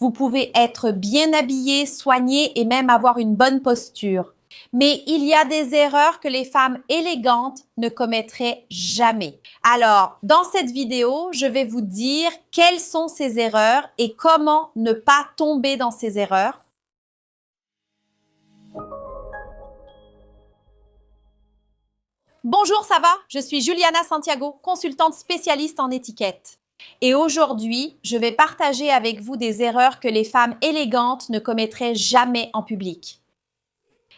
Vous pouvez être bien habillé, soigné et même avoir une bonne posture. Mais il y a des erreurs que les femmes élégantes ne commettraient jamais. Alors, dans cette vidéo, je vais vous dire quelles sont ces erreurs et comment ne pas tomber dans ces erreurs. Bonjour, ça va? Je suis Juliana Santiago, consultante spécialiste en étiquette. Et aujourd'hui, je vais partager avec vous des erreurs que les femmes élégantes ne commettraient jamais en public.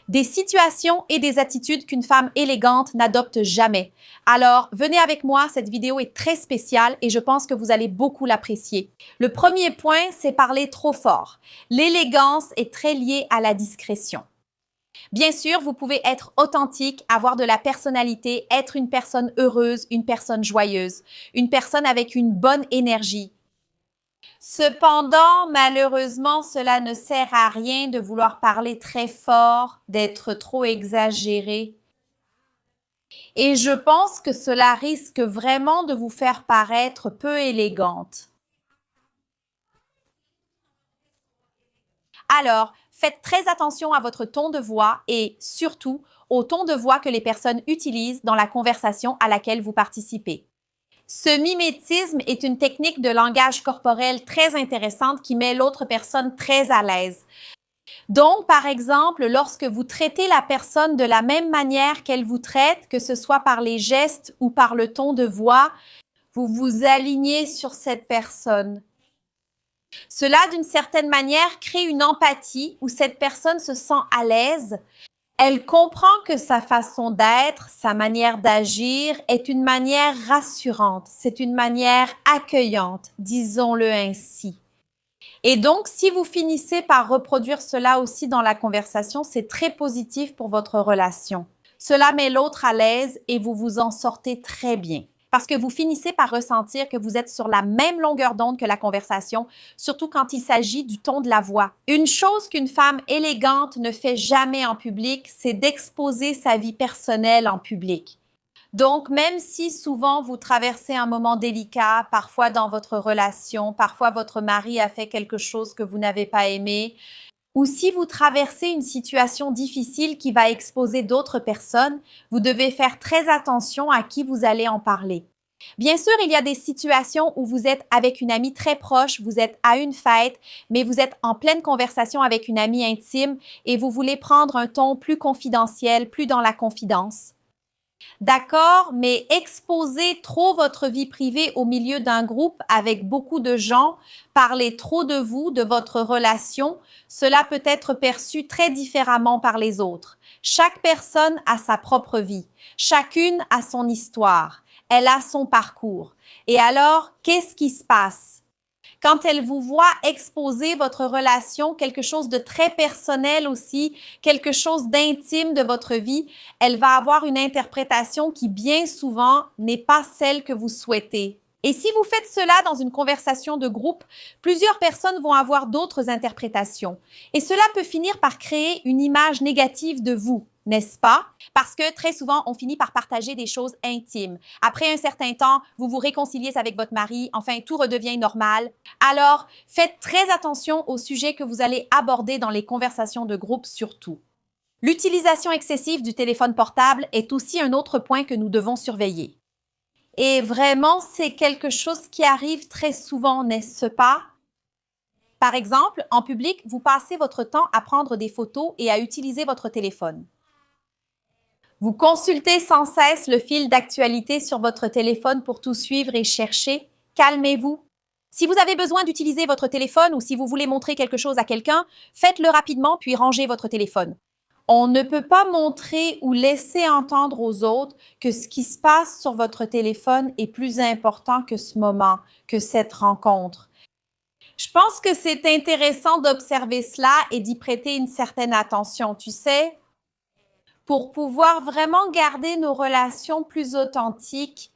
Des situations et des attitudes qu'une femme élégante n'adopte jamais. Alors, venez avec moi, cette vidéo est très spéciale et je pense que vous allez beaucoup l'apprécier. Le premier point, c'est parler trop fort. L'élégance est très liée à la discrétion. Bien sûr, vous pouvez être authentique, avoir de la personnalité, être une personne heureuse, une personne joyeuse, une personne avec une bonne énergie. Cependant, malheureusement, cela ne sert à rien de vouloir parler très fort, d'être trop exagéré. Et je pense que cela risque vraiment de vous faire paraître peu élégante. Alors, faites très attention à votre ton de voix et surtout au ton de voix que les personnes utilisent dans la conversation à laquelle vous participez. Ce mimétisme est une technique de langage corporel très intéressante qui met l'autre personne très à l'aise. Donc, par exemple, lorsque vous traitez la personne de la même manière qu'elle vous traite, que ce soit par les gestes ou par le ton de voix, vous vous alignez sur cette personne. Cela, d'une certaine manière, crée une empathie où cette personne se sent à l'aise. Elle comprend que sa façon d'être, sa manière d'agir est une manière rassurante, c'est une manière accueillante, disons-le ainsi. Et donc, si vous finissez par reproduire cela aussi dans la conversation, c'est très positif pour votre relation. Cela met l'autre à l'aise et vous vous en sortez très bien. Parce que vous finissez par ressentir que vous êtes sur la même longueur d'onde que la conversation, surtout quand il s'agit du ton de la voix. Une chose qu'une femme élégante ne fait jamais en public, c'est d'exposer sa vie personnelle en public. Donc, même si souvent vous traversez un moment délicat, parfois dans votre relation, parfois votre mari a fait quelque chose que vous n'avez pas aimé, ou si vous traversez une situation difficile qui va exposer d'autres personnes, vous devez faire très attention à qui vous allez en parler. Bien sûr, il y a des situations où vous êtes avec une amie très proche, vous êtes à une fête, mais vous êtes en pleine conversation avec une amie intime et vous voulez prendre un ton plus confidentiel, plus dans la confidence. D'accord, mais exposer trop votre vie privée au milieu d'un groupe avec beaucoup de gens, parler trop de vous, de votre relation, cela peut être perçu très différemment par les autres. Chaque personne a sa propre vie, chacune a son histoire, elle a son parcours. Et alors, qu'est-ce qui se passe? Quand elle vous voit exposer votre relation, quelque chose de très personnel aussi, quelque chose d'intime de votre vie, elle va avoir une interprétation qui bien souvent n'est pas celle que vous souhaitez. Et si vous faites cela dans une conversation de groupe, plusieurs personnes vont avoir d'autres interprétations. Et cela peut finir par créer une image négative de vous, n'est-ce pas? Parce que très souvent, on finit par partager des choses intimes. Après un certain temps, vous vous réconciliez avec votre mari, enfin, tout redevient normal. Alors, faites très attention au sujet que vous allez aborder dans les conversations de groupe surtout. L'utilisation excessive du téléphone portable est aussi un autre point que nous devons surveiller. Et vraiment, c'est quelque chose qui arrive très souvent, n'est-ce pas? Par exemple, en public, vous passez votre temps à prendre des photos et à utiliser votre téléphone. Vous consultez sans cesse le fil d'actualité sur votre téléphone pour tout suivre et chercher. Calmez-vous. Si vous avez besoin d'utiliser votre téléphone ou si vous voulez montrer quelque chose à quelqu'un, faites-le rapidement puis rangez votre téléphone. On ne peut pas montrer ou laisser entendre aux autres que ce qui se passe sur votre téléphone est plus important que ce moment, que cette rencontre. Je pense que c'est intéressant d'observer cela et d'y prêter une certaine attention, tu sais, pour pouvoir vraiment garder nos relations plus authentiques.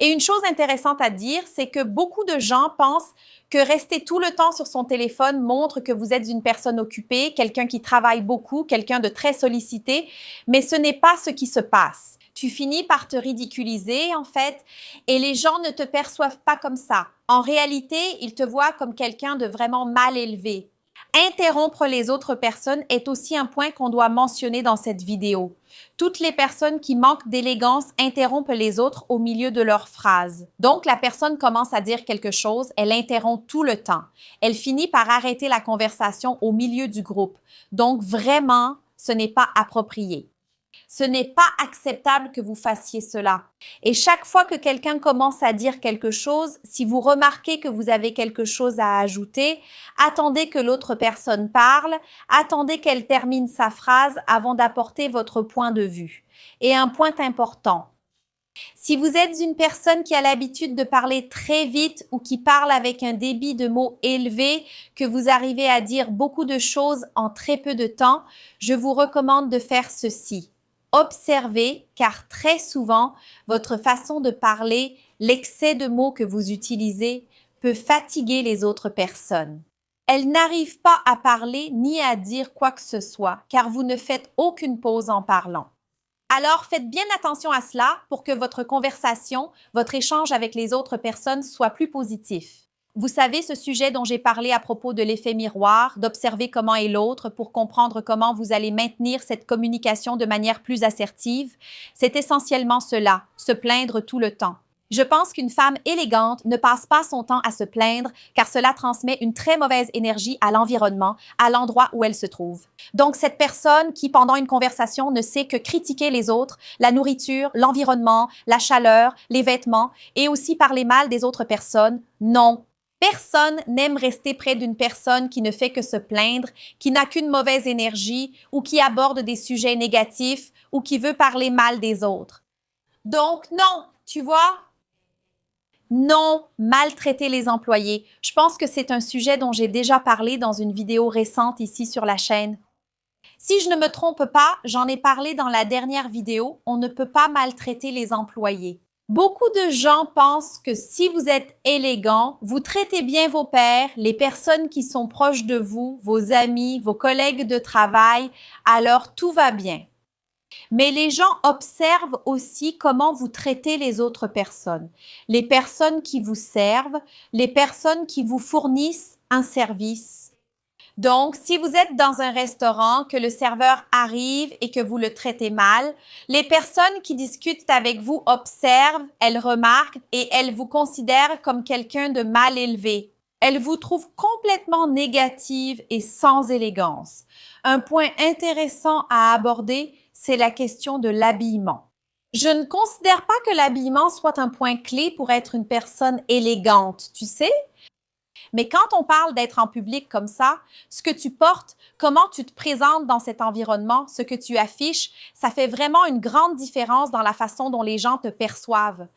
Et une chose intéressante à dire, c'est que beaucoup de gens pensent que rester tout le temps sur son téléphone montre que vous êtes une personne occupée, quelqu'un qui travaille beaucoup, quelqu'un de très sollicité, mais ce n'est pas ce qui se passe. Tu finis par te ridiculiser, en fait, et les gens ne te perçoivent pas comme ça. En réalité, ils te voient comme quelqu'un de vraiment mal élevé. Interrompre les autres personnes est aussi un point qu'on doit mentionner dans cette vidéo. Toutes les personnes qui manquent d'élégance interrompent les autres au milieu de leurs phrases. Donc, la personne commence à dire quelque chose, elle interrompt tout le temps. Elle finit par arrêter la conversation au milieu du groupe. Donc, vraiment, ce n'est pas approprié. Ce n'est pas acceptable que vous fassiez cela. Et chaque fois que quelqu'un commence à dire quelque chose, si vous remarquez que vous avez quelque chose à ajouter, attendez que l'autre personne parle, attendez qu'elle termine sa phrase avant d'apporter votre point de vue. Et un point important. Si vous êtes une personne qui a l'habitude de parler très vite ou qui parle avec un débit de mots élevé, que vous arrivez à dire beaucoup de choses en très peu de temps, je vous recommande de faire ceci. Observez, car très souvent, votre façon de parler, l'excès de mots que vous utilisez, peut fatiguer les autres personnes. Elles n'arrivent pas à parler ni à dire quoi que ce soit, car vous ne faites aucune pause en parlant. Alors, faites bien attention à cela pour que votre conversation, votre échange avec les autres personnes soit plus positif. Vous savez, ce sujet dont j'ai parlé à propos de l'effet miroir, d'observer comment est l'autre pour comprendre comment vous allez maintenir cette communication de manière plus assertive, c'est essentiellement cela, se plaindre tout le temps. Je pense qu'une femme élégante ne passe pas son temps à se plaindre car cela transmet une très mauvaise énergie à l'environnement, à l'endroit où elle se trouve. Donc, cette personne qui, pendant une conversation, ne sait que critiquer les autres, la nourriture, l'environnement, la chaleur, les vêtements et aussi parler mal des autres personnes, non. Personne n'aime rester près d'une personne qui ne fait que se plaindre, qui n'a qu'une mauvaise énergie ou qui aborde des sujets négatifs ou qui veut parler mal des autres. Donc, non, tu vois? Non, maltraiter les employés. Je pense que c'est un sujet dont j'ai déjà parlé dans une vidéo récente ici sur la chaîne. Si je ne me trompe pas, j'en ai parlé dans la dernière vidéo, on ne peut pas maltraiter les employés. Beaucoup de gens pensent que si vous êtes élégant, vous traitez bien vos pairs, les personnes qui sont proches de vous, vos amis, vos collègues de travail, alors tout va bien. Mais les gens observent aussi comment vous traitez les autres personnes, les personnes qui vous servent, les personnes qui vous fournissent un service. Donc, si vous êtes dans un restaurant, que le serveur arrive et que vous le traitez mal, les personnes qui discutent avec vous observent, elles remarquent et elles vous considèrent comme quelqu'un de mal élevé. Elles vous trouvent complètement négative et sans élégance. Un point intéressant à aborder, c'est la question de l'habillement. Je ne considère pas que l'habillement soit un point clé pour être une personne élégante, tu sais? Mais quand on parle d'être en public comme ça, ce que tu portes, comment tu te présentes dans cet environnement, ce que tu affiches, ça fait vraiment une grande différence dans la façon dont les gens te perçoivent.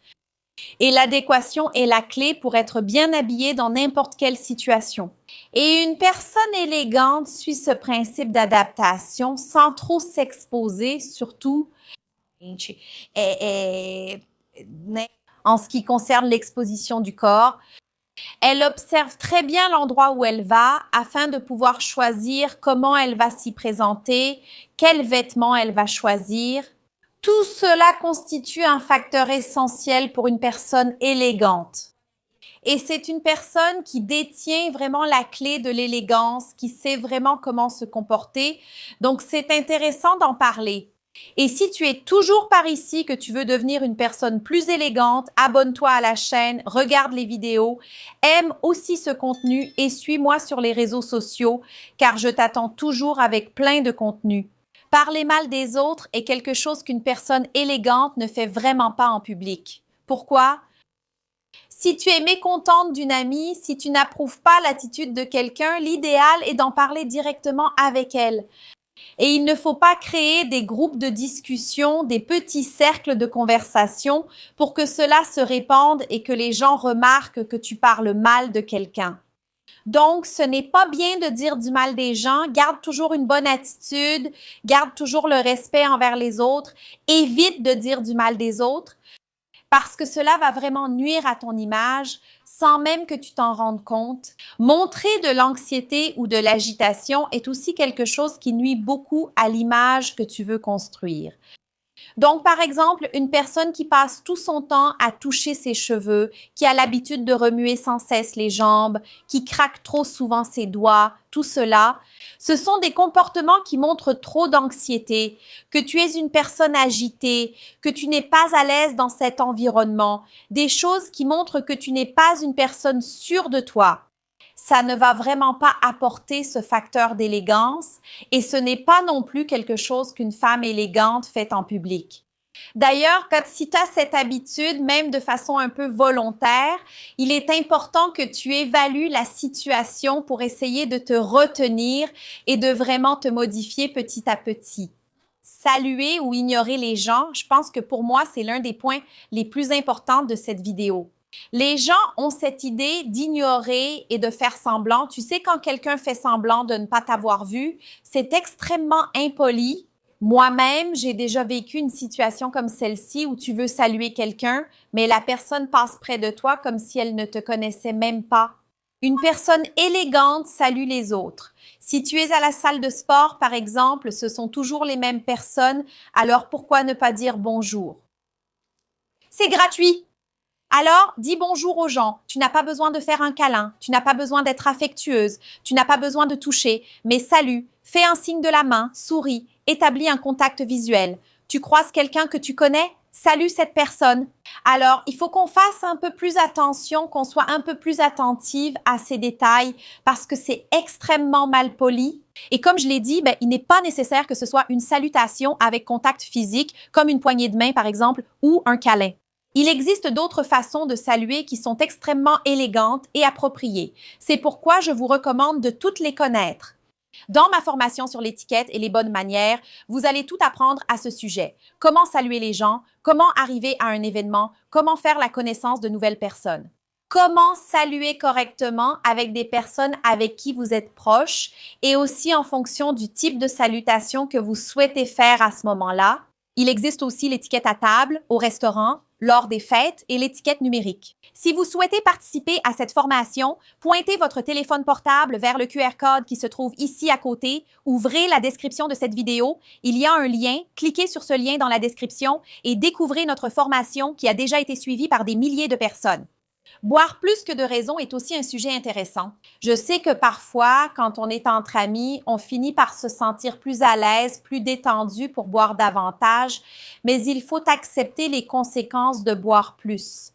Et l'adéquation est la clé pour être bien habillé dans n'importe quelle situation. Et une personne élégante suit ce principe d'adaptation sans trop s'exposer, surtout en ce qui concerne l'exposition du corps. Elle observe très bien l'endroit où elle va afin de pouvoir choisir comment elle va s'y présenter, quels vêtements elle va choisir. Tout cela constitue un facteur essentiel pour une personne élégante. Et c'est une personne qui détient vraiment la clé de l'élégance, qui sait vraiment comment se comporter. Donc, c'est intéressant d'en parler. Et si tu es toujours par ici, que tu veux devenir une personne plus élégante, abonne-toi à la chaîne, regarde les vidéos, aime aussi ce contenu et suis-moi sur les réseaux sociaux car je t'attends toujours avec plein de contenu. Parler mal des autres est quelque chose qu'une personne élégante ne fait vraiment pas en public. Pourquoi? Si tu es mécontente d'une amie, si tu n'approuves pas l'attitude de quelqu'un, l'idéal est d'en parler directement avec elle. Et il ne faut pas créer des groupes de discussion, des petits cercles de conversation pour que cela se répande et que les gens remarquent que tu parles mal de quelqu'un. Donc, ce n'est pas bien de dire du mal des gens. Garde toujours une bonne attitude, garde toujours le respect envers les autres, évite de dire du mal des autres parce que cela va vraiment nuire à ton image sans même que tu t'en rendes compte. Montrer de l'anxiété ou de l'agitation est aussi quelque chose qui nuit beaucoup à l'image que tu veux construire. Donc, par exemple, une personne qui passe tout son temps à toucher ses cheveux, qui a l'habitude de remuer sans cesse les jambes, qui craque trop souvent ses doigts, tout cela, ce sont des comportements qui montrent trop d'anxiété, que tu es une personne agitée, que tu n'es pas à l'aise dans cet environnement, des choses qui montrent que tu n'es pas une personne sûre de toi. Ça ne va vraiment pas apporter ce facteur d'élégance et ce n'est pas non plus quelque chose qu'une femme élégante fait en public. D'ailleurs, si tu as cette habitude, même de façon un peu volontaire, il est important que tu évalues la situation pour essayer de te retenir et de vraiment te modifier petit à petit. Saluer ou ignorer les gens, je pense que pour moi, c'est l'un des points les plus importants de cette vidéo. Les gens ont cette idée d'ignorer et de faire semblant. Tu sais, quand quelqu'un fait semblant de ne pas t'avoir vu, c'est extrêmement impoli. Moi-même, j'ai déjà vécu une situation comme celle-ci où tu veux saluer quelqu'un, mais la personne passe près de toi comme si elle ne te connaissait même pas. Une personne élégante salue les autres. Si tu es à la salle de sport, par exemple, ce sont toujours les mêmes personnes, alors pourquoi ne pas dire bonjour? C'est gratuit. Alors, dis bonjour aux gens. Tu n'as pas besoin de faire un câlin, tu n'as pas besoin d'être affectueuse, tu n'as pas besoin de toucher, mais salue, fais un signe de la main, souris, établis un contact visuel. Tu croises quelqu'un que tu connais? Salue cette personne. Alors, il faut qu'on fasse un peu plus attention, qu'on soit un peu plus attentive à ces détails parce que c'est extrêmement mal poli. Et comme je l'ai dit, il n'est pas nécessaire que ce soit une salutation avec contact physique, comme une poignée de main par exemple, ou un câlin. Il existe d'autres façons de saluer qui sont extrêmement élégantes et appropriées. C'est pourquoi je vous recommande de toutes les connaître. Dans ma formation sur l'étiquette et les bonnes manières, vous allez tout apprendre à ce sujet. Comment saluer les gens, comment arriver à un événement, comment faire la connaissance de nouvelles personnes. Comment saluer correctement avec des personnes avec qui vous êtes proche et aussi en fonction du type de salutation que vous souhaitez faire à ce moment-là. Il existe aussi l'étiquette à table, au restaurant, lors des fêtes et l'étiquette numérique. Si vous souhaitez participer à cette formation, pointez votre téléphone portable vers le QR code qui se trouve ici à côté, ouvrez la description de cette vidéo, il y a un lien, cliquez sur ce lien dans la description et découvrez notre formation qui a déjà été suivie par des milliers de personnes. Boire plus que de raison est aussi un sujet intéressant. Je sais que parfois, quand on est entre amis, on finit par se sentir plus à l'aise, plus détendu pour boire davantage, mais il faut accepter les conséquences de boire plus.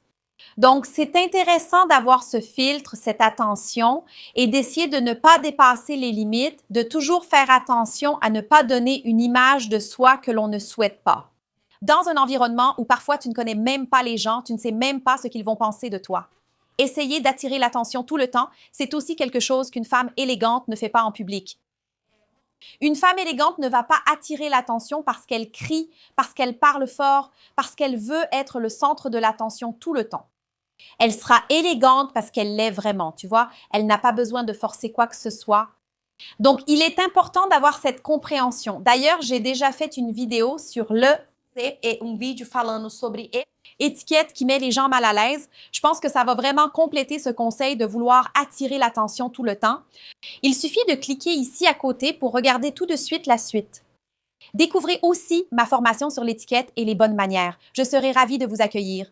Donc, c'est intéressant d'avoir ce filtre, cette attention et d'essayer de ne pas dépasser les limites, de toujours faire attention à ne pas donner une image de soi que l'on ne souhaite pas. Dans un environnement où parfois tu ne connais même pas les gens, tu ne sais même pas ce qu'ils vont penser de toi. Essayer d'attirer l'attention tout le temps, c'est aussi quelque chose qu'une femme élégante ne fait pas en public. Une femme élégante ne va pas attirer l'attention parce qu'elle crie, parce qu'elle parle fort, parce qu'elle veut être le centre de l'attention tout le temps. Elle sera élégante parce qu'elle l'est vraiment, tu vois. Elle n'a pas besoin de forcer quoi que ce soit. Donc, il est important d'avoir cette compréhension. D'ailleurs, j'ai déjà fait une vidéo sur et un vídeo falando sobre étiquette qui met les gens mal à l'aise. Je pense que ça va vraiment compléter ce conseil de vouloir attirer l'attention tout le temps. Il suffit de cliquer ici à côté pour regarder tout de suite la suite. Découvrez aussi ma formation sur l'étiquette et les bonnes manières. Je serai ravie de vous accueillir.